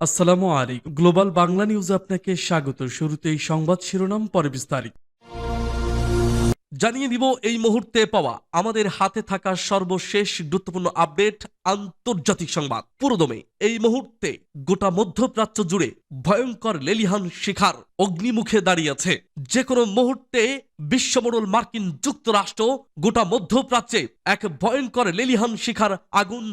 আসসালামু আলাইকুম। গ্লোবাল বাংলা নিউজে আপনাকে স্বাগত। শুরুতেই সংবাদ শিরোনাম, পরে বিস্তারিত। জানিয়ে দিব এই মুহূর্তে পাওয়া আমাদের হাতে থাকা সর্বশেষ গুরুত্বপূর্ণ আপডেট, আন্তর্জাতিক সংবাদ পুরোদমে। এই মুহূর্তে গোটা মধ্যপ্রাচ্য জুড়ে ভয়ঙ্কর লেলিহান শিখার অগ্নিমুখে দাঁড়িয়েছে। যে কোনো মুহূর্তে বিশ্বমোড়ল মার্কিন যুক্তরাষ্ট্র গোটা মধ্যপ্রাচ্যে এক ভয়ঙ্কর লেলিহান শিখার আগুন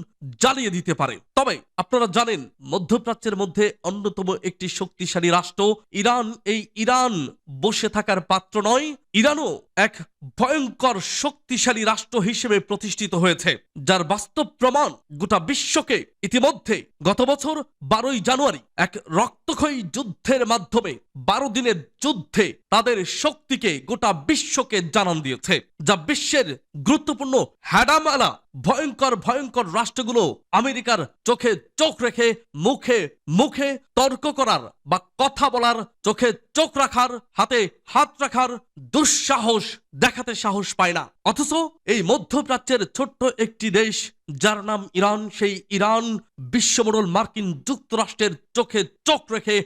জ্বালিয়ে দিতে পারে। তবে আপনারা জানেন, মধ্যপ্রাচ্যের মধ্যে অন্যতম একটি শক্তিশালী রাষ্ট্র ইরান। এই ইরান বসে থাকার পাত্র নয়। ইরানও এক ভয়ঙ্কর শক্তিশালী রাষ্ট্র হিসেবে প্রতিষ্ঠিত হয়েছে, যার বাস্তব প্রমাণ গোটা বিশ্বকে ইতিমধ্যে গত বছর 12ই জানুয়ারি এক রক্তক্ষয়ী যুদ্ধের মাধ্যমে 12 দিনের যুদ্ধে তাদের শক্তিকে গোটা বিশ্বকে জানান দিয়েছে, যা বিশ্বের গুরুত্বপূর্ণ হ্যাডামালা ভয়ঙ্কর ভয়ঙ্কর রাষ্ট্রগুলো আমেরিকার চোখে চোখ রেখে মুখে মুখে তর্ক করার বা কথা বলার, চোখে চোখ রাখার, হাতে হাত রাখার দুঃসাহস দেখাতে সাহস পায় না। অথচ এই মধ্যপ্রাচ্যের ছোট্ট একটি দেশ যার নাম ইরান, সেই ইরান বিশ্বমোড়ল মার্কিন যুক্তরাষ্ট্রের চোখে চোখ রেখে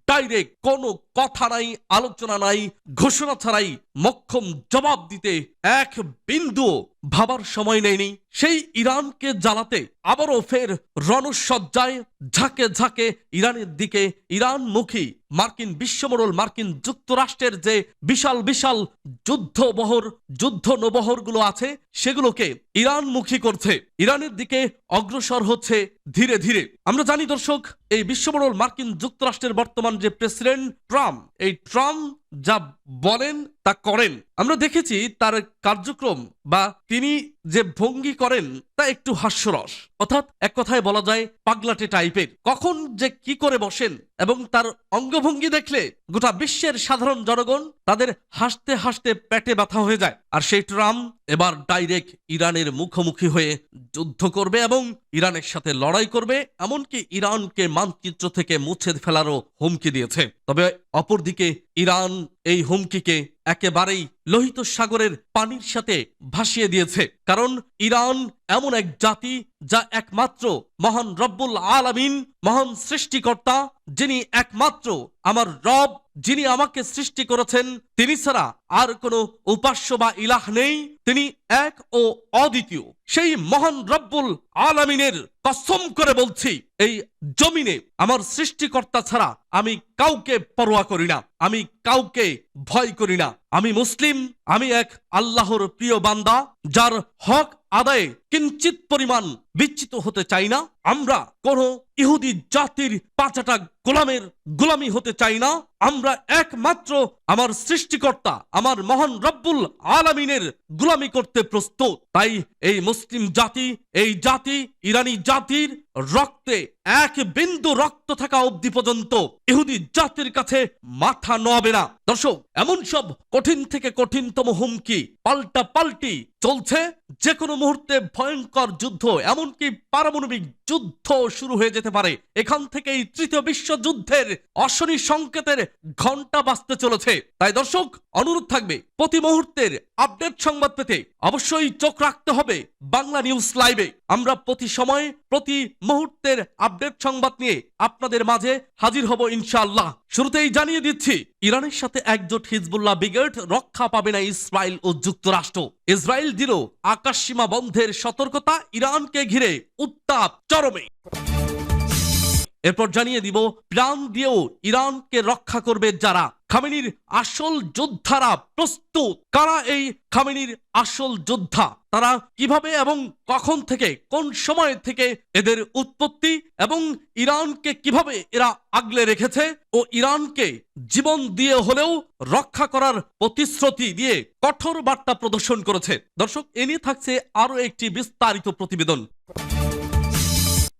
ডাইরেক্ট কোনো কথা নাই, আলোচনা নাই, ঘোষণা ছাড়াই মক্ষম জবাব দিতে এক বিন্দু ভাবার সময় নেয়নি। সেই ইরানকে জ্বালাতে আবারও ফের রণসজ্জায় ঝাঁকে ঝাঁকে ইরানের দিকে ইরানমুখী মার্কিন বিশ্বমোড়ল মার্কিন যুক্তরাষ্ট্রের যে বিশাল বিশাল যুদ্ধ নৌবহরগুলো আছে, সেগুলোকে ইরানমুখী করছে, ইরানের দিকে অগ্রসর হচ্ছে ধীরে ধীরে। আমরা জানি দর্শক, এই বিশ্বমোড়ল মার্কিন যুক্তরাষ্ট্রের বর্তমান যে প্রেসিডেন্ট ট্রাম্প, এই ট্রাম্প যা বলেন তা করেন। আমরা দেখেছি তার কার্যক্রম বা তিনি যে ভঙ্গি করেন তা একটু হাস্যরস, অর্থাৎ এক কথায় বলা যায় পাগলাটে টাইপের। কখন যে কি করে বসেন এবং তার অঙ্গভঙ্গি দেখলে গোটা বিশ্বের সাধারণ জনগণ তাদের হাসতে হাসতে পেটে ব্যথা হয়ে যায়। আর সেই ট্রাম্প এবার ডাইরেক্ট ইরানের মুখোমুখি হয়ে যুদ্ধ করবে এবং ইরানের সাথে লড়াই করবে, এমনকি ইরানকে মানচিত্র থেকে মুছে ফেলারও হুমকি দিয়েছে। তবে অপরদিকে ইরান এই হুমকিকে একেবারেই লোহিত সাগরের পানির সাথে ভাসিয়ে দিয়েছে। কারণ ইরান এমন এক জাতি যা একমাত্র মহান রব্বুল আলামিন, মহান সৃষ্টিকর্তা, যিনি একমাত্র আমার রব, যিনি আমাকে সৃষ্টি করেছেন, তিনি ছাড়া আর কোনো উপাস্য বা ইলাহ নেই, তিনি এক ও অদ্বিতীয়। সেই মহান রব্বুল আলামিনের কসম করে বলছি, এই জমিনে আমার সৃষ্টিকর্তা ছাড়া আমি কাউকে পরোয়া করি না, আমি কাউকে ভয় করি না। আমি মুসলিম, আমি এক আল্লাহর প্রিয় বান্দা, যার হক আদায়ে কিঞ্চিত পরিমাণ বিচ্যুত হতে চাই না। আমরা কোনো ইহুদি জাতির পাঁচাটা গোলামের গোলামি হতে চাই না। আমরা একমাত্র আমার সৃষ্টিকর্তা, আমার মহান রব্বুল আলামিনের গোলামি করতে প্রস্তুত। তাই এই মুসলিম জাতি, এই জাতি ইরানি জাতির রক্তে এক বিন্দু রক্ত থাকা অবধি পর্যন্ত ইহুদি জাতির কাছে মাথা নোয়াবে না। দর্শক, এমন সব কঠিন থেকে কঠিনতম হুমকি পাল্টা পাল্টি চলছে। যে কোনো মুহূর্তে ভয়ঙ্কর যুদ্ধ, এমনকি পারমাণবিক যুদ্ধ শুরু হয়ে যেতে পারে। এখান থেকেই তৃতীয় বিশ্বযুদ্ধের অশনি সংকেতের ঘন্টা বাজতে চলেছে। তাই দর্শক, অনুরোধ থাকবে প্রতি মুহূর্তের আপডেট সংবাদ পেতে অবশ্যই চোখ রাখতে হবে বাংলা নিউজ লাইভে। আমরা প্রতি সময় প্রতি মুহূর্তের আপডেট সংবাদ নিয়ে আপনাদের মাঝে হাজির হব ইনশাআল্লাহ। শুরুতেই জানিয়ে দিচ্ছি, ইরানের সাথে একজোট হিজবুল্লাহ ব্রিগেড, রক্ষা পাবে না ইসরায়েল ও যুক্তরাষ্ট্র। ইসরায়েল দিল আকাশসীমা বন্ধের সতর্কতা, ইরানকে ঘিরে উত্তাপ চরমে। এরপর জানিয়ে দিব, প্রাণ দিয়েও ইরানকে রক্ষা করবে যারা। খামেনির আসল যোদ্ধারা প্রস্তুত। কারা এই খামেনির আসল যোদ্ধা? তারা কিভাবে এবং কখন থেকে, কোন সময় থেকে এদের উৎপত্তি এবং ইরানকে কিভাবে এরা আগলে রেখেছে ও ইরানকে জীবন দিয়ে হলেও রক্ষা করার প্রতিশ্রুতি দিয়ে কঠোর বার্তা প্রদর্শন করেছে। দর্শক, এ নিয়ে থাকছে আরো একটি বিস্তারিত প্রতিবেদন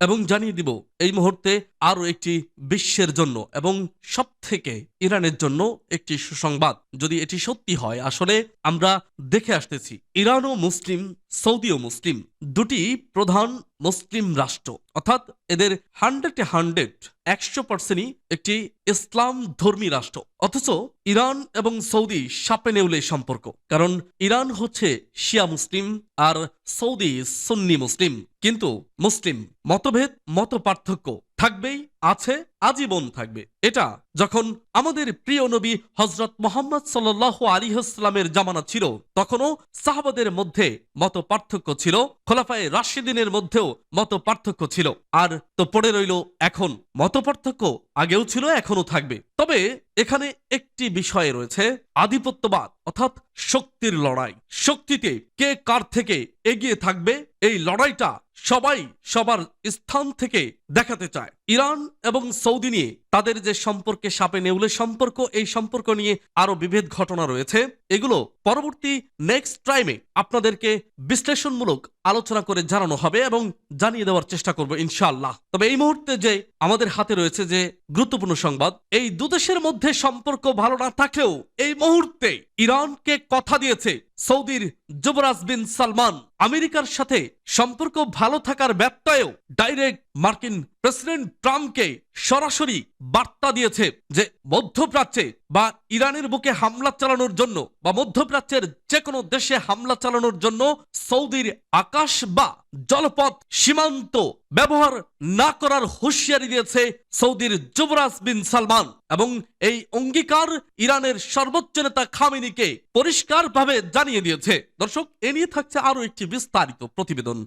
এবং জানিয়ে দিব এই মুহূর্তে আরো একটি বিশ্বের জন্য এবং সবথেকে ইরানের জন্য একটি সুসংবাদ। যদি এটি সত্যি হয়, আসলে আমরা দেখে আসতেছি ইরানও মুসলিম, সৌদিও মুসলিম, দুটি প্রধান মুসলিম রাষ্ট্র, অর্থাৎ এদের 100% একটি ইসলাম ধর্মী রাষ্ট্র। অথচ ইরান এবং সৌদি সাপে নেউলে সম্পর্ক। কারণ ইরান হচ্ছে শিয়া মুসলিম আর সৌদি সুন্নি মুসলিম। কিন্তু মুসলিম মতভেদ, মত পার্থক্য থাকবেই, আছে আজীবন থাকবে। এটা যখন আমাদের প্রিয় নবী হযরত মুহাম্মদ সাল্লাল্লাহু আলাইহি ওয়াসাল্লামের জামানা ছিল, তখনও সাহাবাদের মধ্যে মত পার্থক্য ছিল, খোলাফায়ে রাশিদিনের মধ্যেও মত পার্থক্য ছিল। আর তো পড়ে রইল এখন মত পার্থক্য আগেও ছিল, এখনো থাকবে। তবে এখানে একটি বিষয় রয়েছে, আধিপত্যবাদ অর্থাৎ শক্তির লড়াই। শক্তিতে কে কার থেকে এগিয়ে থাকবে, এই লড়াইটা সবাই সবার স্থান থেকে দেখাতে চায়। ইরান এবং সৌদি নিয়ে তাদের যে সম্পর্কে সাপে নেউলে সম্পর্ক, এই সম্পর্ক নিয়ে আরো বিভেদ ঘটনা রয়েছে। এগুলো পরবর্তী নেক্সট টাইমে আপনাদেরকে বিশ্লেষণমূলক আলোচনা করে জানানো হবে এবং জানিয়ে দেওয়ার চেষ্টা করব ইনশাআল্লাহ। তবে এই মুহূর্তে যে আমাদের হাতে রয়েছে যে গুরুত্বপূর্ণ সংবাদ, এই দুদেশের মধ্যে সম্পর্ক ভালো না থাকলেও এই মুহূর্তে ইরানকে কথা দিয়েছে সৌদির যুবরাজ বিন সালমান আমেরিকার সাথে সম্পর্ক ভালো থাকার ব্যত্যয়েও ডাইরেক্ট মার্কিন প্রেসিডেন্ট ট্রাম্পকে সরাসরি বার্তা দিয়েছে যে মধ্যপ্রাচ্যে বা ইরানের বুকে হামলা চালানোর জন্য বা মধ্যপ্রাচ্যের যে কোনো দেশে হামলা চালানোর জন্য সৌদির আকাশ বা জলপথ সীমান্ত ব্যবহার না করার হুঁশিয়ারি দিয়েছে সৌদির যুবরাজ বিন সালমান। এবং এই অঙ্গীকার ইরানের সর্বোচ্চ নেতা খামেনিকে পরিষ্কারভাবে জানিয়ে দিয়েছে। দর্শক, এ নিয়ে থাকছে আরো একটি বিস্তারিত প্রতিবেদন।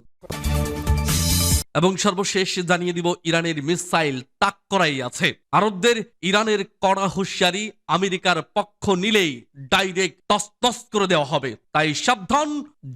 এবং সর্বশেষ জানিয়ে দিব, ইরানের মিসাইল তাক করাই আছে। আরবদের ইরানের কড়া হুঁশিয়ারি, আমেরিকার পক্ষ নিলেই ডাইরেক্ট তসতস করে দেওয়া হবে। তাই সাবধান,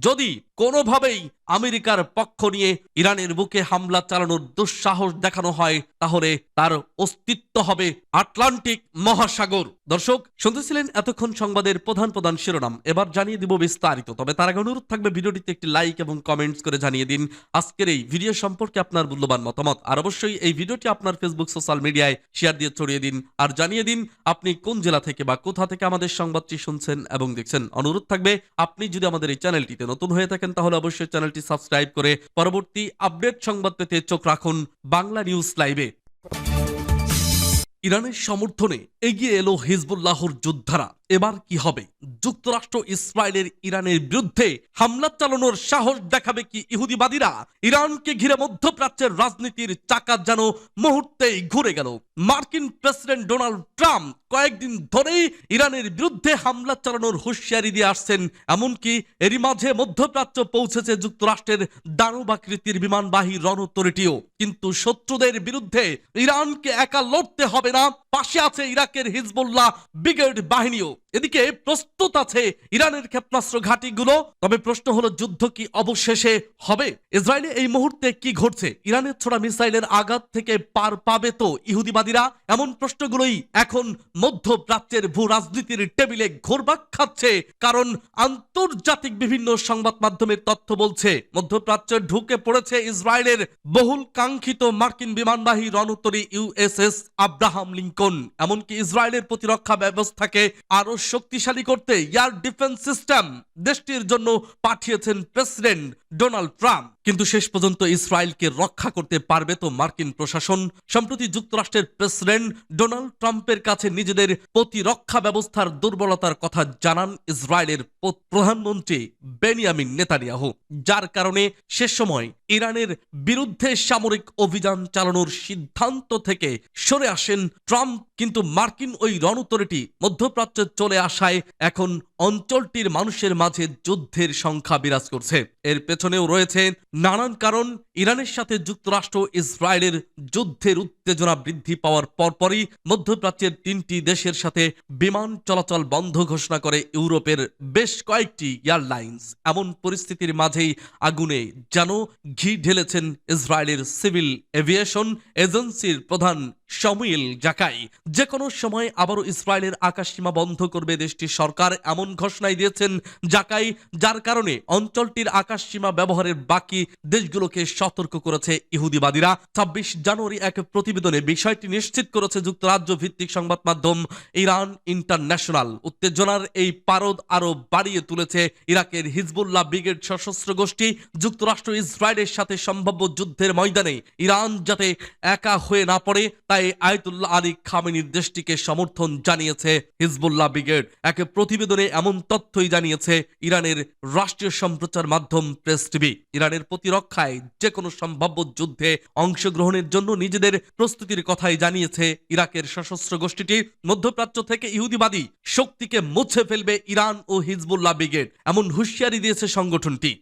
যদি কোনোভাবেই আমেরিকার পক্ষ নিয়ে ইরানের বুকে হামলা চালানোর দুঃসাহস দেখানো হয়, তাহলে তার অস্তিত্ব হবে আটলান্টিক মহাসাগর। দর্শক, শুনতেছিলেন এতক্ষণ সংবাদের প্রধান প্রধান শিরোনাম। এবার জানিয়ে দিব বিস্তারিত। তবে তার আগে অনুরোধ থাকবে ভিডিওটিতে একটি লাইক এবং কমেন্টস করে জানিয়ে দিন আজকের এই ভিডিও সম্পর্কে আপনার মূল্যবান মতামত। আর অবশ্যই এই ভিডিওটি আপনার ফেসবুক সোশ্যাল মিডিয়ায় শেয়ার দিয়ে ছড়িয়ে দিন। আর জানিয়ে দিন আপনি কোন জেলা থেকে বা কোথা থেকে আমাদের সংবাদটি শুনছেন এবং দেখছেন। অনুরোধ থাকবে, আপনি যদি আমাদের এই চ্যানেলটিতে নতুন হয়ে থাকেন তাহলে অবশ্যই চ্যানেলটি সাবস্ক্রাইব করে পরবর্তী আপডেট সংবাদ পেতে চোখ রাখুন বাংলা নিউজ লাইভে। ইরানের সমর্থনে এগিয়ে এলো হিজবুল্লাহর যোদ্ধারা। এবার কি হবে? যুক্তরাষ্ট্র ইসরায়েলের ইরানের বিরুদ্ধে হামলা চালানোর সাহস দেখাবে কি ইহুদিবাদীরা? ইরানকে ঘিরে মধ্যপ্রাচ্যের রাজনীতির চাকা যেন মুহূর্তেই ঘুরে গেল। মার্কিন প্রেসিডেন্ট ডোনাল্ড ট্রাম্প কয়েকদিন ধরেই ইরানের বিরুদ্ধে হামলা চালানোর হুঁশিয়ারি দিয়ে আসছেন। এমনকি এরই মাঝে মধ্যপ্রাচ্য পৌঁছেছে যুক্তরাষ্ট্রের দানবাকৃতির বিমানবাহী রণতরীটিও। কিন্তু শত্রুদের বিরুদ্ধে ইরানকে একা লড়তে হবে না, পাশে আছে ইরাকের হিজবুল্লাহ ব্রিগেড বাহিনীও। এদিকে প্রস্তুত আছে ইরানের ক্ষেপণাস্ত্র ঘাঁটিগুলো। তবে প্রশ্ন হলো, যুদ্ধ কি অবশেষে হবে? ইসরায়েলে এই মুহূর্তে কি ঘটছে? ইরানের ছোড়া মিসাইলের আঘাত থেকে পার পাবে তো ইহুদিবাদীরা? এমন প্রশ্নগুলোই এখন মধ্যপ্রাচ্যের ভূ রাজনীতির টেবিলে ঘুরপাক খাচ্ছে। কারণ আন্তর্জাতিক বিভিন্ন সংবাদ মাধ্যমের তথ্য বলছে, মধ্যপ্রাচ্যে ঢুকে পড়েছে ইসরায়েলের বহুল কাঙ্ক্ষিত মার্কিন বিমানবাহী রণতরী ইউএসএস আব্রাহাম লিঙ্কন। এমনকি ইসরায়েলের প্রতিরক্ষা ব্যবস্থাকে আরো শক্তিশালী করতে এয়ার ডিফেন্স সিস্টেম দেশটির জন্য পাঠিয়েছেন প্রেসিডেন্ট ডোনাল্ড ট্রাম্প। কিন্তু শেষ পর্যন্ত ইসরায়েলকে রক্ষা করতে পারবে তো মার্কিন প্রশাসন? সম্প্রতি যুক্তরাষ্ট্রের প্রেসিডেন্ট ডোনাল্ড ট্রাম্পের কাছে নিজেদের প্রতিরক্ষা ব্যবস্থার দুর্বলতার কথা জানান ইসরায়েলের প্রধানমন্ত্রী বেনিয়ামিন নেতানিয়াহু, যার কারণে সে সময় ইরানের বিরুদ্ধে সামরিক অভিযান চালানোর সিদ্ধান্ত থেকে সরে আসেন ট্রাম্প। কিন্তু মার্কিন ওই রণতরীটি মধ্যপ্রাচ্যে চলে আসায় এখন অঞ্চলটির মানুষের মাঝে যুদ্ধের সংখ্যা বিরাজ করছে। এর পেছনেও রয়েছে নানান কারণ। ইরানের সাথে যুক্তরাষ্ট্র ইসরায়েলের যুদ্ধের উত্তেজনা বৃদ্ধি পাওয়ার পরপরই মধ্যপ্রাচ্যের 3টি দেশের সাথে বিমান চলাচল বন্ধ ঘোষণা করে ইউরোপের বেশ কয়েকটি এয়ারলাইন্স। এমন পরিস্থিতির মাঝেই আগুনে যেন ঘি ঢেলেছেন ইসরায়েলের সিভিল এভিয়েশন এজেন্সির প্রধান শামুয়েল জাকাই। যে কোনো সময় আবারও ইসরায়েলের আকাশসীমা বন্ধ করবে দেশটির সরকার, এমন ঘোষণাই দিয়েছেন জাকাই, যার কারণে অঞ্চলটির আকাশসীমা ব্যবহারের বাকি দেশগুলোকে সতর্ক করেছে ইহুদিবাদীরা। 26 জানুয়ারি এক প্রতিবেদনে বিষয়টি নিশ্চিত করেছে যুক্তরাজ্য ভিত্তিক সংবাদ মাধ্যম ইরান ইন্টারন্যাশনাল। উত্তেজনার এই পারদ আরো বাড়িয়ে তুলেছে ইরাকের হিজবুল্লাহ ব্রিগেড সশস্ত্র গোষ্ঠী। যুক্তরাষ্ট্র ইসরায়েলের সাথে সম্ভাব্য যুদ্ধের ময়দানে ইরান যাতে একা হয়ে না পড়ে, তাই তাই আয়াতুল্লাহ আলী খামেনির দেশটিকে সমর্থন জানিয়েছে হিজবুল্লাহ ব্রিগেড। এক প্রতিবেদনে এমন তথ্যই জানিয়েছে ইরানের রাষ্ট্রীয় সম্প্রচার মাধ্যম প্রেস টিভি। ইরানের প্রতিরক্ষায় যে কোনো সম্ভাব্য যুদ্ধে অংশগ্রহণের জন্য নিজেদের প্রস্তুতির কথাই জানিয়েছে ইরাকের সশস্ত্র গোষ্ঠীটি। মধ্যপ্রাচ্য থেকে ইহুদিবাদী শক্তিকে মুছে ফেলবে ইরান ও হিজবুল্লাহ ব্রিগেড, এমন হুঁশিয়ারি দিয়েছে সংগঠনটি।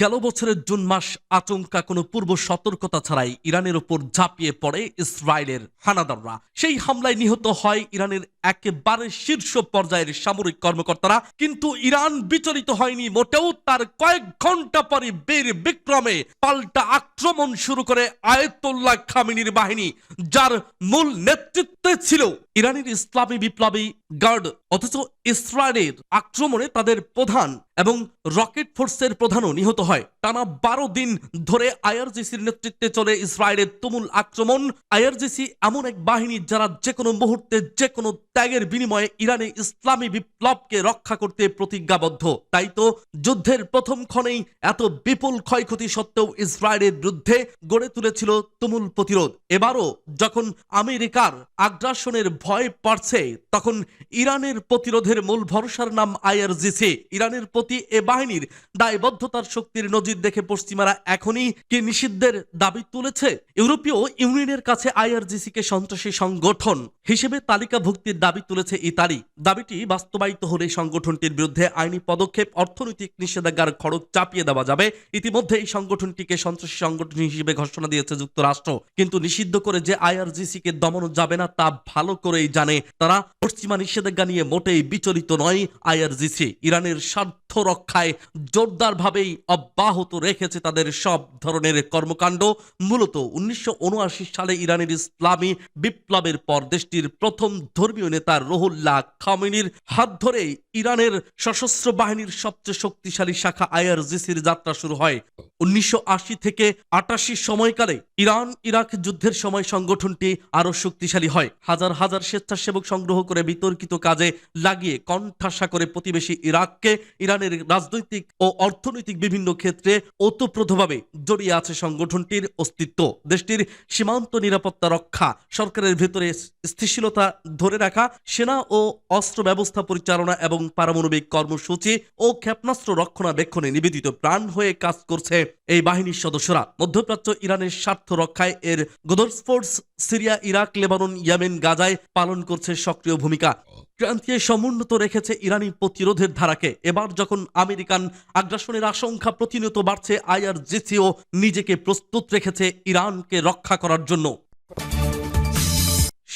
গেল বছরের জুন মাস আচমকা কোনো পূর্ব সতর্কতা ছাড়াই ইরানের উপর ঝাঁপিয়ে পড়ে ইসরায়েলের হানাদাররা। সেই হামলায় নিহত হয় ইরানের একেবারে শীর্ষ পর্যায়ের সামরিক কর্মকর্তারা। কিন্তু ইরান বিচলিত হয়নি মোটেও। তার কয়েক ঘন্টা পরে বীর বিক্রমে পাল্টা আক্রমণ শুরু করে আয়াতুল্লাহ খামেনির বাহিনী, যার মূল নেতৃত্বে ছিল ইরানের ইসলামী বিপ্লবী গার্ড। অথচ ইসরায়েলের আক্রমণে তাদের প্রধান এবং রকেট ফোর্সের প্রধানও নিহত হয়। টানা 12 দিন ধরে আইআরজিসির নেতৃত্বে চলে ইসরায়েলের তুমুল আক্রমণ। আইআরজিসি এমন এক বাহিনী যারা যে কোনো মুহূর্তে যে কোনো ত্যাগের বিনিময়ে ইরানে ইসলামী বিপ্লবকে রক্ষা করতে প্রতিজ্ঞাবদ্ধ। তাই তো যুদ্ধের প্রথম ক্ষণেই এত বিপুল ক্ষয়ক্ষতি সত্ত্বেও ইসরায়েলের বিরুদ্ধে গড়ে তুলেছিল তুমুল প্রতিরোধ। এবারও যখন আমেরিকার আগ্রাসনের ভয় পাচ্ছে, তখন ইরানের প্রতিরোধের মূল ভরসার নাম আইআরজিসি। ইরানের প্রতি এ বাহিনীর দায়বদ্ধতার শক্তির নজির দেখে পশ্চিমারা এখনই কি নিষিদ্ধের দাবি তুলেছে। ইউরোপীয় ইউনিয়নের কাছে আইআরজিসিকে সন্ত্রাসী সংগঠন হিসেবে তালিকাভুক্তির দাবি তুলেছে ইতালি। দাবিটি বাস্তবায়িত হলে সংগঠনটির বিরুদ্ধে আইনি পদক্ষেপ, অর্থনৈতিক নিষেধাজ্ঞার খড়গ চাপিয়ে দেওয়া যাবে। ইতিমধ্যে এই সংগঠনটিকে সন্ত্রাসী সংগঠন হিসেবে ঘোষণা দিয়েছে যুক্তরাষ্ট্র। কিন্তু নিষিদ্ধ করে যে আইআরজিসিকে দমানো যাবে না তা ভালো করেই জানে তারা। পশ্চিমা নিষেধাজ্ঞা নিয়ে মোটেই বিচলিত নয় আইআরজিসি। ইরানের স্বার্থ রক্ষায় জোরদারভাবেই অব্যাহত রেখেছে তাদের সব ধরনের কর্মকাণ্ড। মূলত 1979 সালে ইরানের ইসলামী বিপ্লবের পর দেশটির প্রথম ধর্মীয় নেতা রুহুল্লাহ খামেনির হাত ধরে ইরানের সশস্ত্র বাহিনীর সবচেয়ে শক্তিশালী শাখা আইআরজিসির যাত্রা শুরু হয়। 1980 থেকে 88 সময়কালে ইরান ইরাক যুদ্ধের সময় সংগঠনটি আরো শক্তিশালী হয়। হাজার হাজার স্বেচ্ছাসেবক সংগ্রহ করে বিতর্কিত কাজে লাগিয়ে কণ্ঠাসা করে প্রতিবেশী ইরাককে। ইরানের রাজনৈতিক ও অর্থনৈতিক বিভিন্ন ক্ষেত্রে ওতপ্রোতভাবে জড়িয়ে আছে সংগঠনটির অস্তিত্ব। দেশটির সীমান্ত নিরাপত্তা রক্ষা, সরকারের ভেতরে স্থিতিশীলতা ধরে রাখা, সেনা ও অস্ত্র ব্যবস্থা পরিচালনা এবং পারমাণবিক কর্মসূচি ও ক্ষেপণাস্ত্র রক্ষণাবেক্ষণে নিবেদিত প্রাণ হয়ে কাজ করছে এই বাহিনীর সদস্যরা। মধ্যপ্রাচ্য ইরানের স্বার্থ রক্ষায় এর গোদর্স force Syria, Iraq, Lebanon, Yemen, গাজায় পালন করছে সক্রিয় ভূমিকা। ক্রান্তিয়ে সমুন্নত রেখেছে ইরানি প্রতিরোধের ধারাকে। এবার যখন আমেরিকান আগ্রাসনের আশঙ্কা প্রতিনিয়ত বাড়ছে, আইআরজিসিও নিজেকে প্রস্তুত রেখেছে ইরানকে রক্ষা করার জন্য।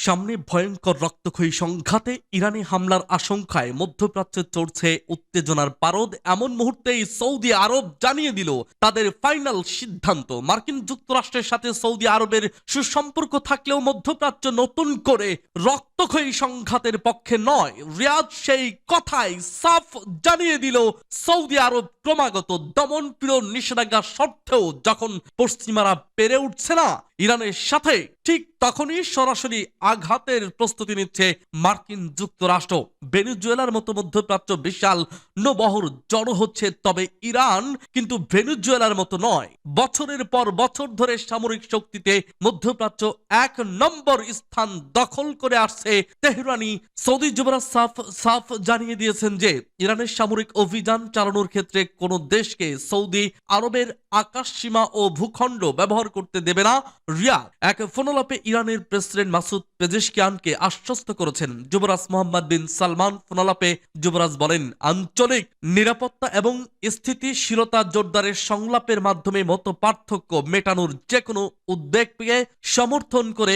সামনে ভয়ঙ্কর রক্তক্ষয়ী সংঘাতে ইরানি হামলার আশঙ্কায় মধ্যপ্রাচ্যে চড়ছে উত্তেজনার পারদ। এমন মুহূর্তেই সৌদি আরব জানিয়ে দিল তাদের ফাইনাল সিদ্ধান্ত। মার্কিন যুক্তরাষ্ট্রের সাথে সৌদি আরবের সুসম্পর্ক থাকলেও মধ্যপ্রাচ্য নতুন করে রক্তক্ষয়ী সংঘাতের পক্ষে নয়। রিয়াদ সেই কথাই সাফ জানিয়ে দিল সৌদি আরব ক্রমাগত দমনপীড়ন নিষেধাজ্ঞা সত্ত্বেও যখন পশ্চিমারা পেরে উঠছে না ইরানের সাথে, ঠিক তখনই সরাসরি আঘাতের প্রস্তুতি নিচ্ছে মার্কিন যুক্তরাষ্ট্র। ভেনেজুয়েলার মতো মধ্যপ্রাচ্য বিশাল নৌবহর জড়ো হচ্ছে, তবে ইরান কিন্তু ভেনেজুয়েলার মতো নয়। বছরের পর বছর ধরে সামরিক শক্তিতে মধ্যপ্রাচ্য 1 নম্বর স্থান দখল করে আসছে তেহরানি। সৌদি যুবরাজ সাফ জানিয়ে দিয়েছেন যে ইরানের সামরিক অভিযান চালানোর ক্ষেত্রে কোনো দেশকে সৌদি আরবের আকাশসীমা ও ভূখণ্ড ব্যবহার করতে দেবে না রিয়াদ। এক ফোনালাপে ইরানের প্রেসিডেন্ট মাসুদ পেজেশকিয়ানকে আশ্বস্ত করেছেন যুবরাজ মোহাম্মদ বিন সালমান। ফোনালাপে যুবরাজ বলেন, আঞ্চলিক নিরাপত্তা এবং স্থিতিশীলতা জোরদারের সংলাপের মাধ্যমে মত পার্থক্য মেটানোর যে কোনো উদ্যোগকে সমর্থন করে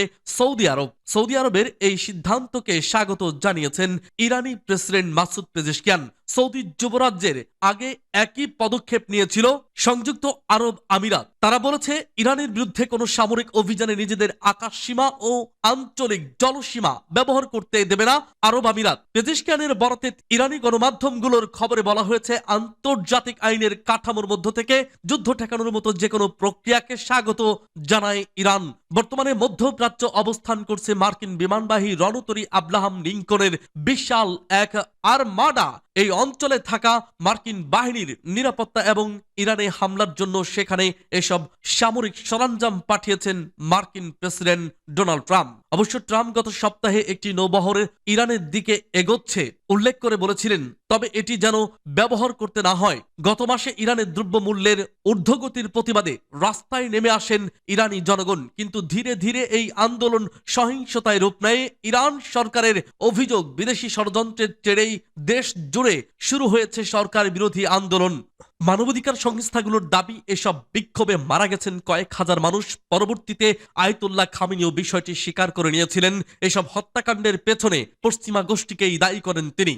সৌদি আরবের এই সিদ্ধান্তকে স্বাগত জানিয়েছেন ইরানি প্রেসিডেন্ট মাসুদ পেজেশকিয়ান। সৌদি যুবরাজ্যের আগে একই পদক্ষেপ নিয়েছিল সংযুক্ত আরব আমিরাত। তারা বলেছে ইরানের বিরুদ্ধে কোনো সামরিক অভিযানে নিজেদের আকাশসীমা ও আঞ্চলিক জলসীমা ব্যবহার করতে দেবে না আরব আমিরাত। পেজেশকিয়ানের বরাতে ইরানি গণমাধ্যমগুলোর খবরে বলা হয়েছে, আন্তর্জাতিক আইনের কাঠামোর মধ্য থেকে যুদ্ধ ঠেকানোর মতো যে কোনো প্রক্রিয়াকে স্বাগত জানায় ইরান। বর্তমানে মধ্যপ্রাচ্য অবস্থান করছে মার্কিন বিমানবাহী রণতরী আব্রাহাম লিঙ্কনের বিশাল এক আর্মাডা। এই অঞ্চলে থাকা মার্কিন বাহিনীর নিরাপত্তা এবং ইরানে হামলার জন্য সেখানে এসব সামরিক সরঞ্জাম পাঠিয়েছেন মার্কিন প্রেসিডেন্ট ডোনাল্ড ট্রাম্প। অবশ্য ট্রাম্প গত সপ্তাহে একটি নৌবহরের ইরানের দিকে এগোচ্ছে উল্লেখ করে বলেছিলেন, তবে এটি যেন ব্যবহার করতে না হয়। গত মাসে ইরানের দ্রব্যমূল্যের ঊর্ধ্বগতির প্রতিবাদে রাস্তায় নেমে আসেন ইরানি জনগণ, কিন্তু ধীরে ধীরে এই আন্দোলন সহিংসতায় রূপ নেয়। ইরান সরকারের অভিযোগ, বিদেশি ষড়যন্ত্রের জেরেই দেশ জুড়ে শুরু হয়েছে সরকার বিরোধী আন্দোলন। মানবাধিকার সংস্থাগুলোর দাবি, এসব বিক্ষোভে মারা গেছেন কয়েক হাজার মানুষ। পরবর্তীতে আয়াতুল্লাহ খামেনিও বিষয়টি স্বীকার করে নিয়েছিলেন। এসব হত্যাকাণ্ডের পেছনে পশ্চিমা গোষ্ঠীকেই দায়ী করেন তিনি।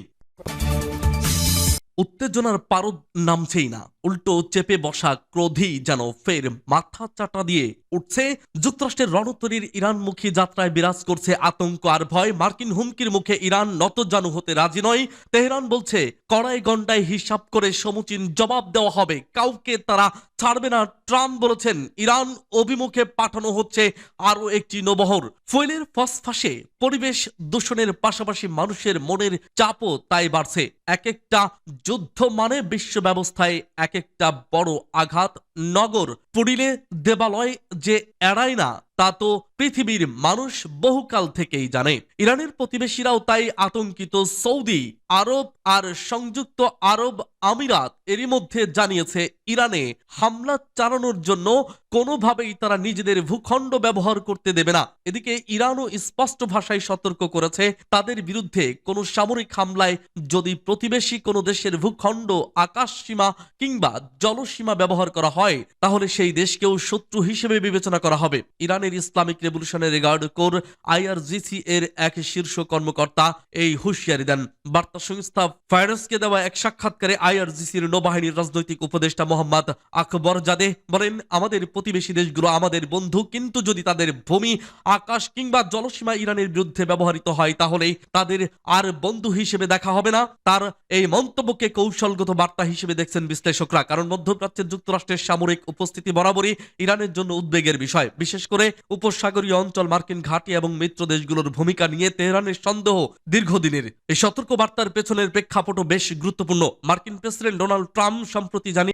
উত্তেজনার পারদ নামছেই না, উল্টো চেপে বসা ক্রোধই যেন ফের মাথা চাটা দিয়ে উঠছে। যুক্তরাষ্ট্রের রণতরীর ইরানমুখী যাত্রায় বিরাজ করছে আতঙ্ক আর ভয়। মার্কিন হুমকির মুখে ইরান নতজানু হতে রাজি নয়। তেহরান বলছে কড়াই গন্ডায় হিসাব করে সমুচীন জবাব দেওয়া হবে, কাউকে তারা ছাড়বে না। ট্রাম্প বলেছেন ইরান অভিমুখে পাঠানো হচ্ছে আরও একটি নৌবহর। ফুয়েলের ফসফাসে পরিবেশ দূষণের পাশাপাশি মানুষের মনের চাপও তাই বাড়ছে। এক একটা যুদ্ধ মানে বিশ্ব ব্যবস্থায় এক একটা বড় আঘাত। নগর পুড়িলে দেবালয় যে এড়ায় না তা তো পৃথিবীর মানুষ বহুকাল থেকেই জানে। ইরানের প্রতিবেশীরাও তাই আতঙ্কিত। সৌদি আরব আর সংযুক্ত আরব আমিরাত এরই মধ্যে জানিয়েছে ইরানে হামলা চালানোর জন্য কোনোভাবেই তারা নিজেদের ভূখণ্ড ব্যবহার করতে দেবে না। এদিকে ইরানও স্পষ্ট ভাষায় সতর্ক করেছে, তাদের বিরুদ্ধে কোনো সামরিক হামলায় যদি প্রতিবেশী কোনো দেশের ভূখণ্ড, আকাশসীমা কিংবা জলসীমা ব্যবহার করা হয় তাহলে সেই দেশকেও শত্রু হিসেবে বিবেচনা করা হবে। ইরানের Islamic revolutionary guard corps IRGC এর এক শীর্ষ কর্মকর্তা এই হুঁশিয়ারি দেন। বার্তা সংস্থা ফায়ারসকে দেওয়া এক সাক্ষাৎকারে IRGCর নৌবাহিনীর রাজনৈতিক উপদেষ্টা মোহাম্মদ আকবর জাদে বলেন, আমাদের প্রতিবেশী দেশগুলো আমাদের বন্ধু, কিন্তু যদি তাদের ভূমি, আকাশ কিংবা জলসীমা ইরানের বিরুদ্ধে ব্যবহৃত হয় তাহলে তাদের আর বন্ধু হিসেবে দেখা হবে না। তার এই মন্তব্যকে কৌশলগত বার্তা হিসেবে দেখছেন বিশ্লেষকরা, কারণ মধ্যপ্রাচ্যের যুক্তরাষ্ট্রের সামরিক উপস্থিতি বরাবরই ইরানের জন্য উদ্বেগের বিষয়। বিশেষ করে উপসাগরীয় অঞ্চল, মার্কিন ঘাঁটি এবং মিত্র দেশগুলোর ভূমিকা নিয়ে তেহরানের সন্দেহ দীর্ঘদিনের। এই সতর্ক বার্তার পেছনের প্রেক্ষাপটও বেশ গুরুত্বপূর্ণ। মার্কিন প্রেসিডেন্ট ডোনাল্ড ট্রাম্প সম্প্রতি জানিয়ে